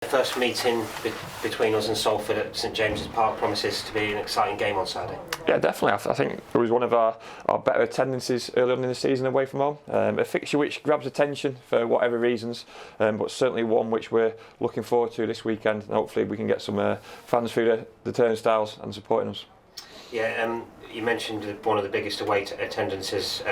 The first meeting between us and Salford at St James's Park promises to be an exciting game on Saturday. Yeah, definitely. I think it was one of our better attendances early on in the season away from home. A fixture which grabs attention for whatever reasons, but certainly one which we're looking forward to this weekend. And hopefully we can get some fans through the turnstiles and supporting us. Yeah, you mentioned one of the biggest away attendances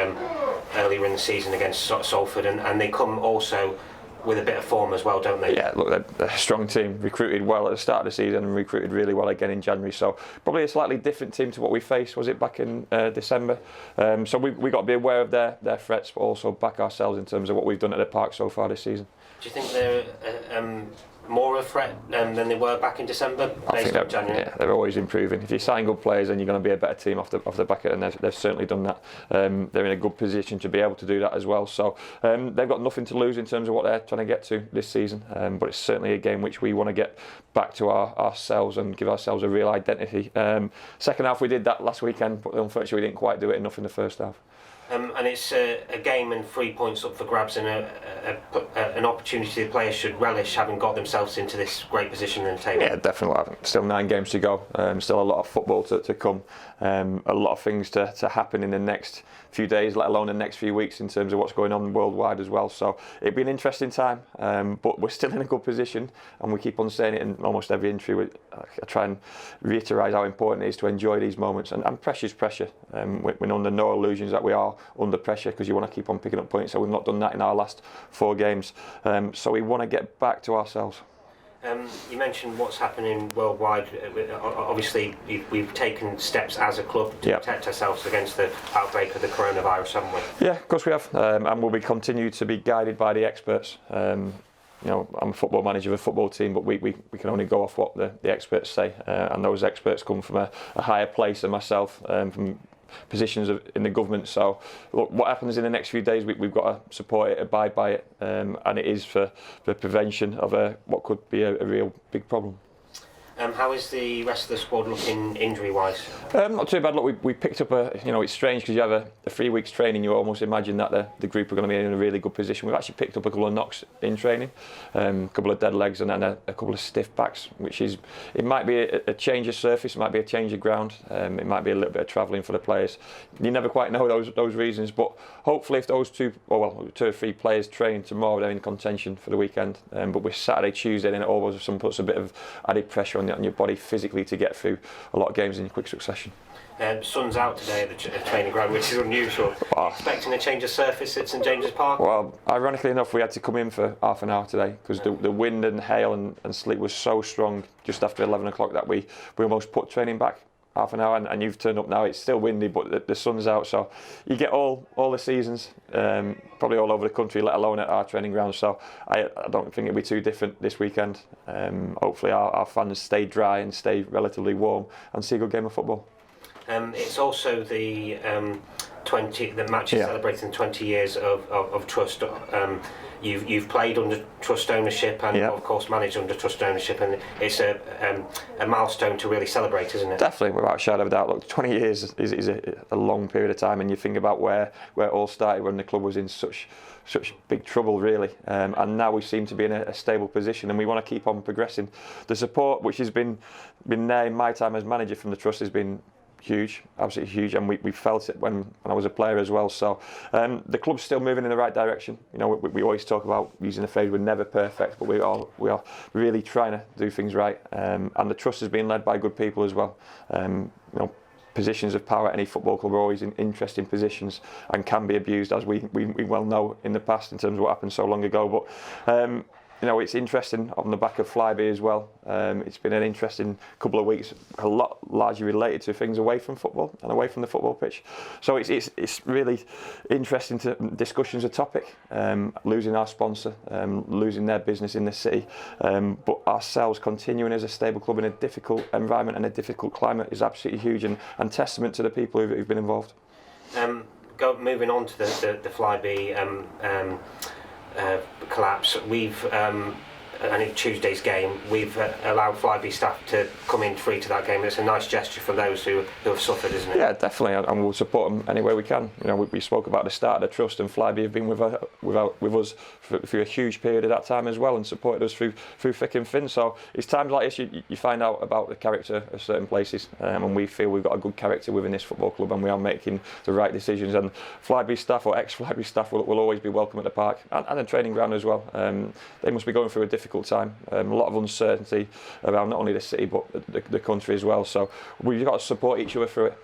earlier in the season against Salford, and they come also with a bit of form as well, don't they? Yeah, look, they're a strong team, recruited well at the start of the season and recruited really well again in January, so probably a slightly different team to what we faced, was it, back in December. So we got to be aware of their threats, but also back ourselves in terms of what we've done at the park so far this season. Do you think they're more of a threat than they were back in December? I think they're always improving. If you sign good players, then you're going to be a better team off the back of it, and they've certainly done that. They're in a good position to be able to do that as well. So they've got nothing to lose in terms of what they're trying to get to this season. But it's certainly a game which we want to get back to ourselves and give ourselves a real identity. Second half we did that last weekend, but unfortunately we didn't quite do it enough in the first half. And it's a game and 3 points up for grabs, and an opportunity the players should relish, having got themselves into this great position in the table. Yeah, definitely. Still 9 games to go. Still a lot of football to come. A lot of things to happen in the next few days, let alone the next few weeks in terms of what's going on worldwide as well. So it'll be an interesting time, but we're still in a good position, and we keep on saying it in almost every interview. I try and reiterate how important it is to enjoy these moments, and pressure's pressure. We're under no illusions that we are under pressure, because you want to keep on picking up points. So we've not done that in our last 4 games. So we want to get back to ourselves. You mentioned what's happening worldwide. Obviously, we've taken steps as a club to protect ourselves against the outbreak of the coronavirus, haven't we? Yeah, of course we have, and we'll continue to be guided by the experts. I'm a football manager of a football team, but we can only go off what the experts say, and those experts come from a higher place than myself, from positions in the government. So look, what happens in the next few days, we've got to support it, abide by it, and it is for the prevention of what could be a real big problem. How is the rest of the squad looking injury-wise? Not too bad. Look, we picked up it's strange because you have a 3 weeks training, you almost imagine that the group are going to be in a really good position. We've actually picked up a couple of knocks in training, a couple of dead legs, and then a couple of stiff backs, which is, it might be a change of surface, it might be a change of ground, it might be a little bit of travelling for the players. You never quite know those reasons, but hopefully if those 2 or 3 players train tomorrow, they're in contention for the weekend. But with Saturday, Tuesday, then it always puts a bit of added pressure on your body physically to get through a lot of games in quick succession. Sun's out today at the training ground, which is unusual. Expecting a change of surface at St James's Park? Well, ironically enough, we had to come in for half an hour today because the wind and hail and sleet was so strong just after 11 o'clock that we almost put training back half an hour, and you've turned up now. It's still windy, but the sun's out, so you get all the seasons, probably all over the country, let alone at our training ground. So I don't think it'll be too different this weekend. Hopefully our fans stay dry and stay relatively warm and see a good game of football. It's also the match is celebrating 20 years of trust. You've played under trust ownership and of course managed under trust ownership, and it's a milestone to really celebrate, isn't it? Definitely, without a shadow of a doubt. Look, 20 years is a long period of time, and you think about where it all started when the club was in such big trouble, really, and now we seem to be in a stable position, and we want to keep on progressing. The support which has been there in my time as manager from the trust has been huge, absolutely huge, and we felt it when I was a player as well. So the club's still moving in the right direction. We always talk about using the phrase we're never perfect, but we are really trying to do things right, and the trust has been led by good people as well. Positions of power at any football club are always in interesting positions and can be abused, as we well know in the past in terms of what happened so long ago. But it's interesting on the back of Flyby as well. It's been an interesting couple of weeks, a lot largely related to things away from football and away from the football pitch. So it's really interesting discussions a topic. Losing our sponsor, losing their business in the city, but ourselves continuing as a stable club in a difficult environment and a difficult climate is absolutely huge, and testament to the people who've been involved. Moving on to the Flyby collapse, we've and Tuesday's game, we've allowed Flybe staff to come in free to that game. It's a nice gesture for those who have suffered, isn't it? Yeah, definitely, and we'll support them any way we can. You know, we spoke about the start of the trust, and Flybe have been with us for a huge period of that time as well, and supported us through thick and thin. So it's times like this you find out about the character of certain places, and we feel we've got a good character within this football club, and we are making the right decisions. And Flybe staff or ex-Flybe staff will always be welcome at the park and the training ground as well. They must be going through a difficult time, a lot of uncertainty around not only the city but the country as well. So we've got to support each other through it.